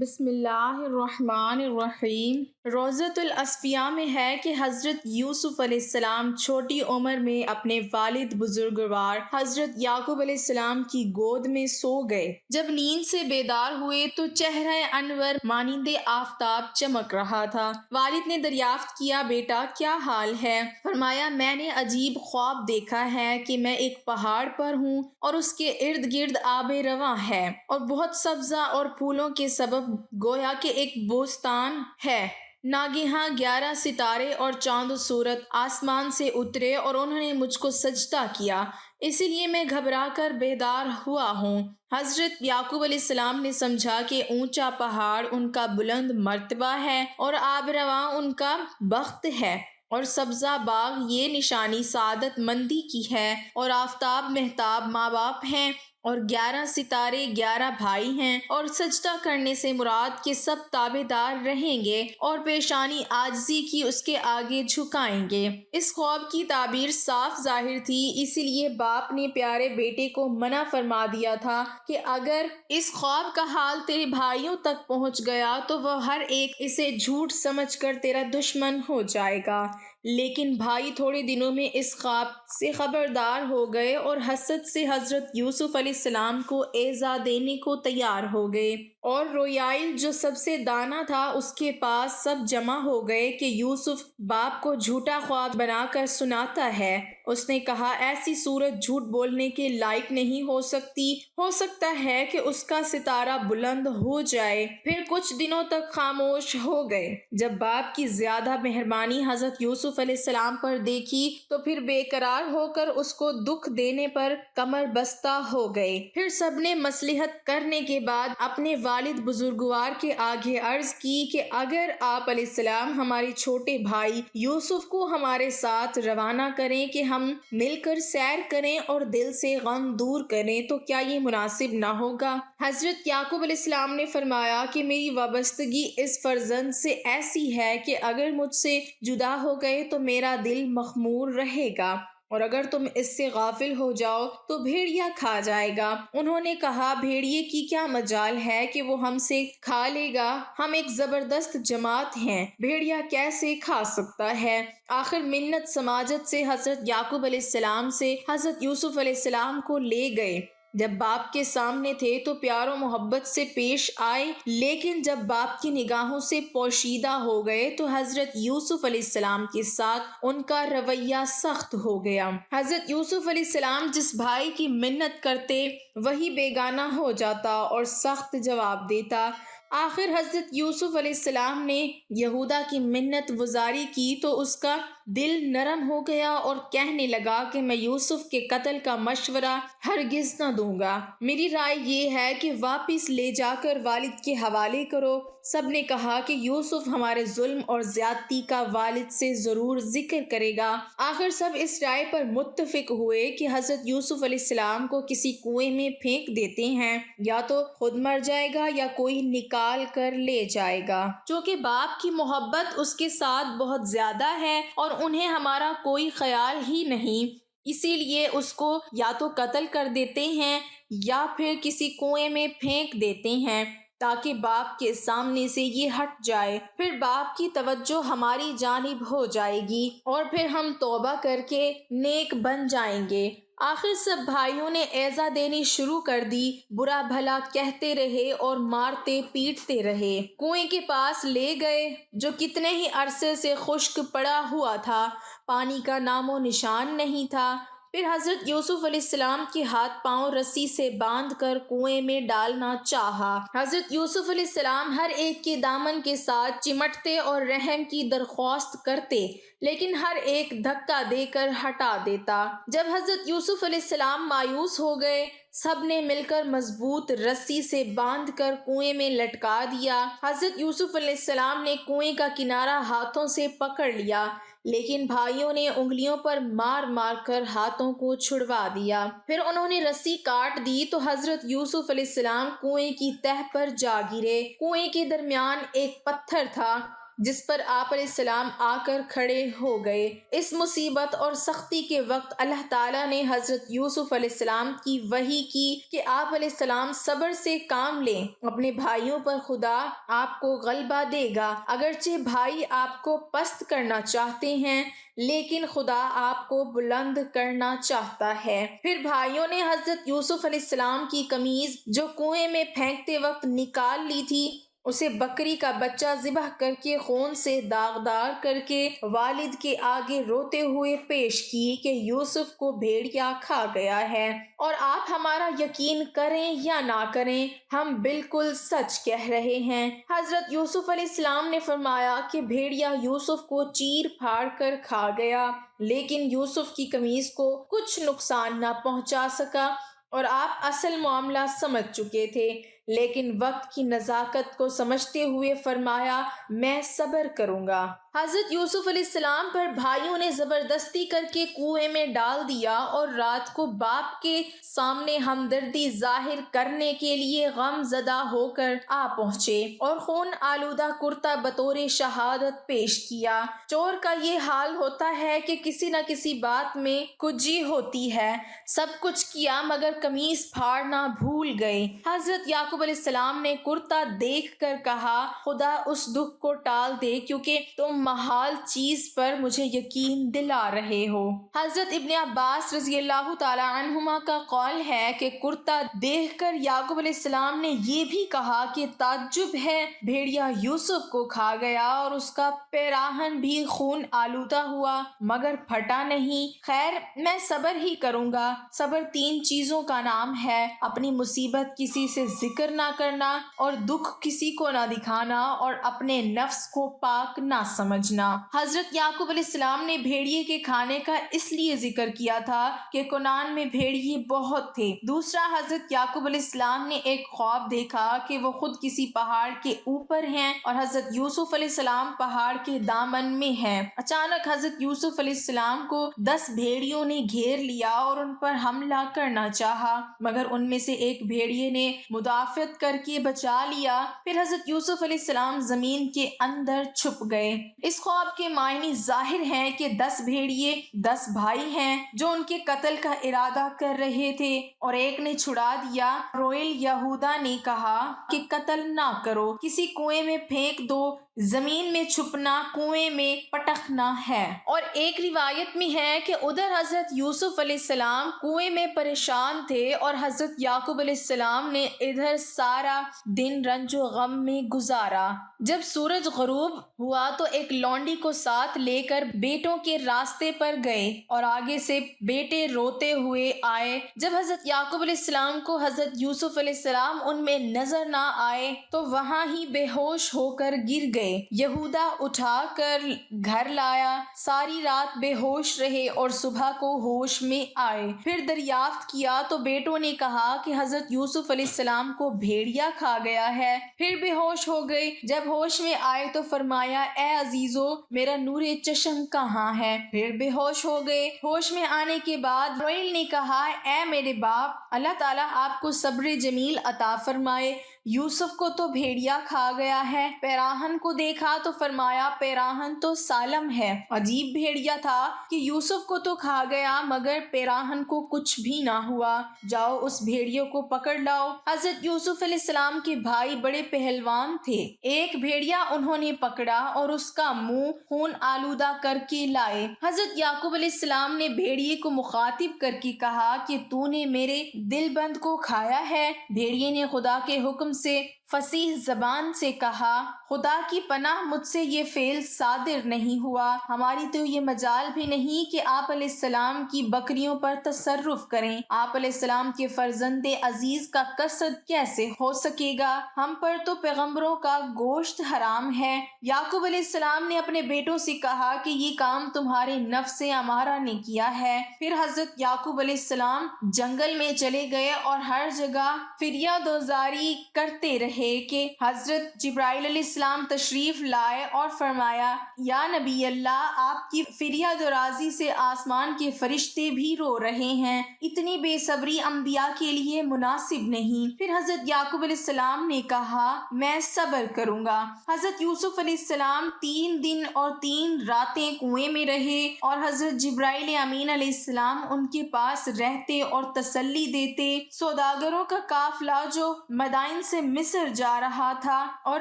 بسم اللہ الرحمن الرحیم۔ روضۃ الاصفیاء میں ہے کہ حضرت یوسف علیہ السلام چھوٹی عمر میں اپنے والد بزرگوار حضرت یعقوب علیہ السلام کی گود میں سو گئے۔ جب نیند سے بیدار ہوئے تو چہرہ انور مانند آفتاب چمک رہا تھا۔ والد نے دریافت کیا، بیٹا کیا حال ہے؟ فرمایا، میں نے عجیب خواب دیکھا ہے کہ میں ایک پہاڑ پر ہوں اور اس کے ارد گرد آب رواں ہے اور بہت سبزہ اور پھولوں کے سبب گویا کہ ایک بوستان ہے۔ ناگہاں 11 ستارے اور چاند و سورج آسمان سے اترے اور انہوں نے مجھ کو سجدہ کیا، اسی لیے میں گھبرا کر بیدار ہوا ہوں۔ حضرت یعقوب علیہ السلام نے سمجھا کہ اونچا پہاڑ ان کا بلند مرتبہ ہے اور آب رواں ان کا بخت ہے، اور سبزہ باغ یہ نشانی سعادت مندی کی ہے، اور آفتاب مہتاب ماں باپ ہیں، اور 11 ستارے 11 بھائی ہیں، اور سجدہ کرنے سے مراد کہ سب تابع دار رہیں گے اور پیشانی عاجزی کی اس کے آگے جھکائیں گے۔ اس خواب کی تعبیر صاف ظاہر تھی، اسی لیے باپ نے پیارے بیٹے کو منع فرما دیا تھا کہ اگر اس خواب کا حال تیرے بھائیوں تک پہنچ گیا تو وہ ہر ایک اسے جھوٹ سمجھ کر تیرا دشمن ہو جائے گا۔ لیکن بھائی تھوڑے دنوں میں اس خواب سے خبردار ہو گئے اور حسد سے حضرت یوسف علیہ السلام کو ایذا دینے کو تیار ہو گئے، اور رویائل جو سب سے دانا تھا اس کے پاس سب جمع ہو گئے کہ یوسف باپ کو جھوٹا خواب بنا کر سناتا ہے۔ اس نے کہا، ایسی صورت جھوٹ بولنے کے لائق نہیں ہو سکتی، ہو سکتا ہے کہ اس کا ستارہ بلند ہو جائے۔ پھر کچھ دنوں تک خاموش ہو گئے۔ جب باپ کی زیادہ مہربانی حضرت یوسف علیہ السلام پر دیکھی تو پھر بے قرار ہو کر اس کو دکھ دینے پر کمر بستہ ہو گئے۔ پھر سب نے مصلحت کرنے کے بعد اپنے والد بزرگوار کے آگے عرض کی کہ اگر آپ علیہ السلام ہمارے چھوٹے بھائی یوسف کو ہمارے ساتھ روانہ کریں کہ ہم مل کر سیر کریں اور دل سے غم دور کریں تو کیا یہ مناسب نہ ہوگا؟ حضرت یعقوب علیہ السلام نے فرمایا کہ میری وابستگی اس فرزند سے ایسی ہے کہ اگر مجھ سے جدا ہو گئے تو میرا دل مخمور رہے گا، اور اگر تم اس سے غافل ہو جاؤ تو بھیڑیا کھا جائے گا۔ انہوں نے کہا، بھیڑیے کی کیا مجال ہے کہ وہ ہم سے کھا لے گا؟ ہم ایک زبردست جماعت ہیں، بھیڑیا کیسے کھا سکتا ہے؟ آخر منت سماجت سے حضرت یعقوب علیہ السلام سے حضرت یوسف علیہ السلام کو لے گئے۔ جب باپ کے سامنے تھے تو پیار و محبت سے پیش آئے، لیکن جب باپ کی نگاہوں سے پوشیدہ ہو گئے تو حضرت یوسف علیہ السلام کے ساتھ ان کا رویہ سخت ہو گیا۔ حضرت یوسف علیہ السلام جس بھائی کی منت کرتے وہی بیگانہ ہو جاتا اور سخت جواب دیتا۔ آخر حضرت یوسف علیہ السلام نے یہودا کی منت گزاری کی تو اس کا دل نرم ہو گیا اور کہنے لگا کہ میں یوسف کے قتل کا مشورہ ہرگز نہ دوں گا۔ میری رائے یہ ہے کہ واپس لے جا کر والد کے حوالے کرو۔ سب نے کہا کہ یوسف ہمارے ظلم اور زیادتی کا والد سے ضرور ذکر کرے گا۔ آخر سب اس رائے پر متفق ہوئے کہ حضرت یوسف علیہ السلام کو کسی کنویں میں پھینک دیتے ہیں، یا تو خود مر جائے گا یا کوئی نکال کر لے جائے گا، چونکہ باپ کی محبت اس کے ساتھ بہت زیادہ ہے اور انہیں ہمارا کوئی خیال ہی نہیں، اسی لیے اس کو یا تو قتل کر دیتے ہیں یا پھر کسی کنویں میں پھینک دیتے ہیں تاکہ باپ کے سامنے سے یہ ہٹ جائے۔ پھر باپ کی توجہ ہماری جانب ہو جائے گی اور پھر ہم توبہ کر کے نیک بن جائیں گے۔ آخر سب بھائیوں نے ایذا دینی شروع کر دی، برا بھلا کہتے رہے اور مارتے پیٹتے رہے۔ کنویں کے پاس لے گئے جو کتنے ہی عرصے سے خشک پڑا ہوا تھا، پانی کا نام و نشان نہیں تھا۔ پھر حضرت یوسف علیہ السلام کے ہاتھ پاؤں رسی سے باندھ کر کنویں میں ڈالنا چاہا۔ حضرت یوسف علیہ السلام ہر ایک کے دامن کے ساتھ چمٹتے اور رحم کی درخواست کرتے، لیکن ہر ایک دھکا دے کر ہٹا دیتا۔ جب حضرت یوسف علیہ السلام مایوس ہو گئے، سب نے مل کر مضبوط رسی سے باندھ کر کنویں میں لٹکا دیا۔ حضرت یوسف علیہ السلام نے کنویں کا کنارہ ہاتھوں سے پکڑ لیا، لیکن بھائیوں نے انگلیوں پر مار مار کر ہاتھوں کو چھڑوا دیا۔ پھر انہوں نے رسی کاٹ دی تو حضرت یوسف علیہ السلام کنویں کی تہہ پر جا گرے۔ کنویں کے درمیان ایک پتھر تھا جس پر آپ علیہ السلام آ کر کھڑے ہو گئے۔ اس مصیبت اور سختی کے وقت اللہ تعالیٰ نے حضرت یوسف علیہ السلام کی وحی کی کہ آپ علیہ السلام صبر سے کام لیں، اپنے بھائیوں پر خدا آپ کو غلبہ دے گا۔ اگرچہ بھائی آپ کو پست کرنا چاہتے ہیں لیکن خدا آپ کو بلند کرنا چاہتا ہے۔ پھر بھائیوں نے حضرت یوسف علیہ السلام کی قمیض جو کنویں میں پھینکتے وقت نکال لی تھی، اسے بکری کا بچہ ذبح کر کے خون سے داغدار کر کے والد کے آگے روتے ہوئے پیش کی کہ یوسف کو بھیڑیا کھا گیا ہے، اور آپ ہمارا یقین کریں یا نہ کریں ہم بالکل سچ کہہ رہے ہیں۔ حضرت یوسف علیہ السلام نے فرمایا کہ بھیڑیا یوسف کو چیر پھاڑ کر کھا گیا لیکن یوسف کی قمیض کو کچھ نقصان نہ پہنچا سکا، اور آپ اصل معاملہ سمجھ چکے تھے، لیکن وقت کی نزاکت کو سمجھتے ہوئے فرمایا میں صبر کروں گا۔ حضرت یوسف علیہ السلام پر بھائیوں نے زبردستی کر کے کنویں میں ڈال دیا اور رات کو باپ کے سامنے ہمدردی ظاہر کرنے کے لیے غم زدہ ہو کر آ پہنچے اور خون آلودہ کرتا بطور شہادت پیش کیا۔ چور کا یہ حال ہوتا ہے کہ کسی نہ کسی بات میں کجی ہوتی ہے، سب کچھ کیا مگر قمیص پھاڑنا بھول گئے۔ حضرت یعقوب علیہ السلام نے کرتا دیکھ کر کہا خدا اس دکھ کو ٹال دے کیونکہ تم محال چیز پر مجھے یقین دلا رہے ہو۔ حضرت ابن عباس رضی اللہ تعالی عنہما کا قول ہے کہ کرتا دیکھ کر یعقوب علیہ السلام نے یہ بھی کہا کہ تعجب ہے، بھیڑیا یوسف کو کھا گیا اور اس کا پیراہن بھی خون آلودہ ہوا مگر پھٹا نہیں۔ خیر میں صبر ہی کروں گا۔ صبر 3 چیزوں کا نام ہے: اپنی مصیبت کسی سے ذکر نہ کرنا، اور دکھ کسی کو نہ دکھانا، اور اپنے نفس کو پاک نہ سمجھنا۔ حضرت یعقوب علیہ السلام نے بھیڑیے کے کھانے کا اس لیے ذکر کیا تھا کہ کنعان میں بھیڑیے بہت تھے۔ دوسرا، حضرت یعقوب علیہ السلام نے ایک خواب دیکھا کہ وہ خود کسی پہاڑ کے اوپر ہیں اور حضرت یوسف علیہ السلام پہاڑ کے دامن میں ہیں۔ اچانک حضرت یوسف علیہ السلام کو 10 بھیڑیوں نے گھیر لیا اور ان پر حملہ کرنا چاہا مگر ان میں سے ایک بھیڑیے نے مدافعت کر کے بچا لیا۔ پھر حضرت یوسف علیہ السلام زمین کے اندر چھپ گئے۔ اس خواب کے معنی ظاہر ہیں کہ 10 بھیڑیے 10 بھائی ہیں جو ان کے قتل کا ارادہ کر رہے تھے اور ایک نے چھڑا دیا۔ رویل یہودا نے کہا کہ قتل نہ کرو، کسی کنویں میں پھینک دو، زمین میں چھپنا کنویں میں پٹکنا ہے۔ اور ایک روایت میں ہے کہ ادھر حضرت یوسف علیہ السلام کنویں میں پریشان تھے اور حضرت یعقوب علیہ السلام نے ادھر سارا دن رنج و غم میں گزارا۔ جب سورج غروب ہوا تو ایک لونڈی کو ساتھ لے کر بیٹوں کے راستے پر گئے اور آگے سے بیٹے روتے ہوئے آئے۔ جب حضرت یعقوب علیہ السلام کو حضرت یوسف علیہ السلام ان میں نظر نہ آئے تو وہاں ہی بے ہوش ہو کر گر گئے۔ یہودا اٹھا کر گھر لایا، ساری رات بے ہوش رہے اور صبح کو ہوش میں آئے۔ پھر دریافت کیا تو بیٹوں نے کہا کہ حضرت یوسف علیہ السلام کو بھیڑیا کھا گیا ہے۔ پھر بے ہوش ہو گئے۔ جب ہوش میں آئے تو فرمایا اے عزیزو میرا نور چشم کہاں ہے؟ پھر بے ہوش ہو گئے۔ ہوش میں آنے کے بعد رویل نے کہا اے میرے باپ، اللہ تعالیٰ آپ کو صبر جمیل عطا فرمائے، یوسف کو تو بھیڑیا کھا گیا ہے۔ پیراہن کو دیکھا تو فرمایا پیراہن تو سالم ہے۔ عجیب بھیڑیا تھا کہ یوسف کو تو کھا گیا مگر پیراہن کو کچھ بھی نہ ہوا، جاؤ اس بھیڑیے کو پکڑ لاؤ۔ حضرت یوسف علیہ السلام کے بھائی بڑے پہلوان تھے، ایک بھیڑیا انہوں نے پکڑا اور اس کا منہ خون آلودہ کر کے لائے۔ حضرت یعقوب علیہ السلام نے بھیڑیے کو مخاطب کر کے کہا کہ تو نے میرے دل بند کو کھایا ہے۔ بھیڑیے نے خدا کے حکم سے فصیح زبان سے کہا خدا کی پناہ مجھ سے یہ فعل صادر نہیں ہوا، ہماری تو یہ مجال بھی نہیں کہ آپ علیہ السلام کی بکریوں پر تصرف کریں، آپ علیہ السلام کے فرزند عزیز کا قصد کیسے ہو سکے گا، ہم پر تو پیغمبروں کا گوشت حرام ہے۔ یعقوب علیہ السلام نے اپنے بیٹوں سے کہا کہ یہ کام تمہارے نفس امارہ نے کیا ہے۔ پھر حضرت یعقوب علیہ السلام جنگل میں چلے گئے اور ہر جگہ فریاد و زاری کرتے رہے۔ رہے کہ حضرت جبرائیل علیہ السلام تشریف لائے اور فرمایا یا نبی اللہ آپ کی فریاد و راضی سے آسمان کے فرشتے بھی رو رہے ہیں، اتنی بے صبری انبیاء کے لیے مناسب نہیں۔ پھر حضرت یعقوب علیہ السلام نے کہا میں صبر کروں گا۔ حضرت یوسف علیہ السلام 3 دن اور 3 راتیں کنویں میں رہے اور حضرت جبرائیل امین علیہ السلام ان کے پاس رہتے اور تسلی دیتے۔ سوداگروں کا قافلہ جو مدائن سے مصر جا رہا تھا اور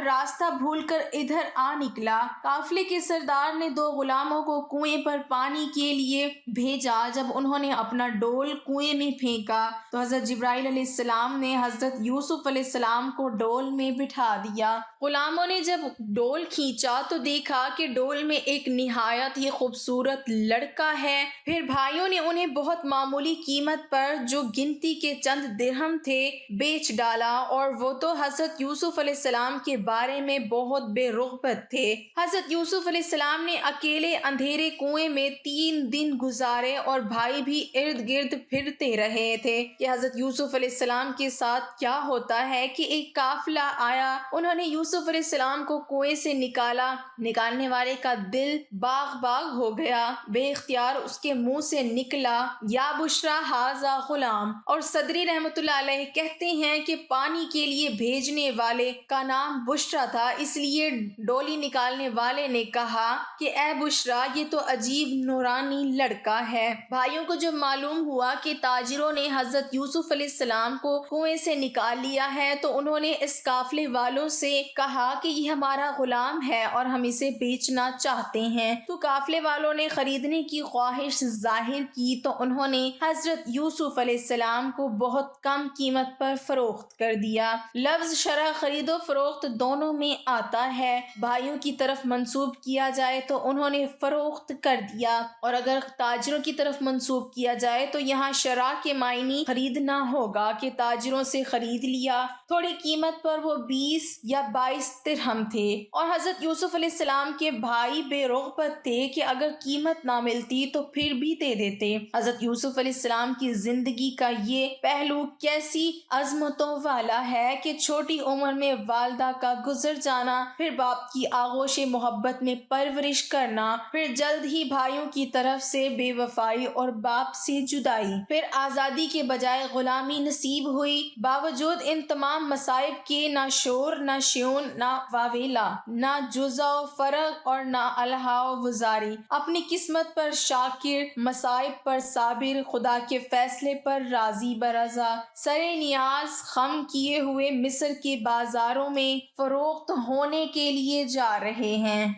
راستہ بھول کر ادھر آ نکلا، قافلے کے سردار نے 2 غلاموں کو کنویں پر پانی کے لیے بھیجا۔ جب انہوں نے اپنا ڈول کنویں میں پھینکا تو حضرت جبرائیل علیہ السلام نے حضرت یوسف علیہ السلام کو ڈول میں بٹھا دیا۔ غلاموں نے جب ڈول کھینچا تو دیکھا کہ ڈول میں ایک نہایت ہی خوبصورت لڑکا ہے۔ پھر بھائیوں نے انہیں بہت معمولی قیمت پر جو گنتی کے چند درہم تھے بیچ ڈالا، اور وہ تو حضرت یوسف علیہ السلام کے بارے میں بہت بے رغبت تھے۔ حضرت یوسف علیہ السلام نے اکیلے اندھیرے کنویں میں 3 دن گزارے اور بھائی بھی ارد گرد پھرتے رہے تھے کہ حضرت یوسف علیہ السلام کے ساتھ کیا ہوتا ہے کہ ایک قافلہ آیا، انہوں نے یوسف علیہ السلام کو کنویں سے نکالا۔ نکالنے والے کا دل باغ باغ ہو گیا، بے اختیار اس کے منہ سے نکلا یا بشرا ھذا غلام، اور صدری رحمۃ اللہ علیہ کہتے ہیں کہ پانی کے لیے بھیجنے والے کا نام بشرا تھا، اس لیے ڈولی نکالنے والے نے کہا کہ اے بشرا یہ تو عجیب نورانی لڑکا ہے۔ بھائیوں کو جب معلوم ہوا کہ تاجروں نے حضرت یوسف علیہ السلام کو کنویں سے نکال لیا ہے تو انہوں نے اس قافلے والوں سے کہا کہ یہ ہمارا غلام ہے اور ہم اسے بیچنا چاہتے ہیں، تو قافلے والوں نے خریدنے کی خواہش ظاہر کی تو انہوں نے حضرت یوسف علیہ السلام کو بہت کم قیمت پر فروخت کر دیا۔ لفظ شرع خرید و فروخت دونوں میں آتا ہے، بھائیوں کی طرف منسوب کیا جائے تو انہوں نے فروخت کر دیا، اور اگر تاجروں کی طرف منسوب کیا جائے تو یہاں شرع کے معنی خریدنا ہوگا کہ تاجروں سے خرید لیا۔ تھوڑی قیمت پر وہ 20 یا 22 درہم تھے، اور حضرت یوسف علیہ السلام کے بھائی بے رغبت تھے کہ اگر قیمت نہ ملتی تو پھر بھی دے دیتے۔ حضرت یوسف علیہ السلام کی زندگی کا یہ پہلو کیسی عظمتوں والا ہے کہ چھوٹی عمر میں والدہ کا گزر جانا، پھر باپ کی آغوش محبت میں پرورش کرنا، پھر جلد ہی بھائیوں کی طرف سے بے وفائی اور باپ سے جدائی، پھر آزادی کے بجائے غلامی نصیب ہوئی۔ باوجود ان تمام مصائب کے نہ شور، نہ شیون، نہ واویلا، نہ جزا و فرغ اور نہ الہا و وزاری، اپنی قسمت پر شاکر، مصائب پر صابر، خدا کے فیصلے پر راضی برضا، سرے نیاز خم کیے ہوئے مصر کے بازاروں میں فروخت ہونے کے لیے جا رہے ہیں۔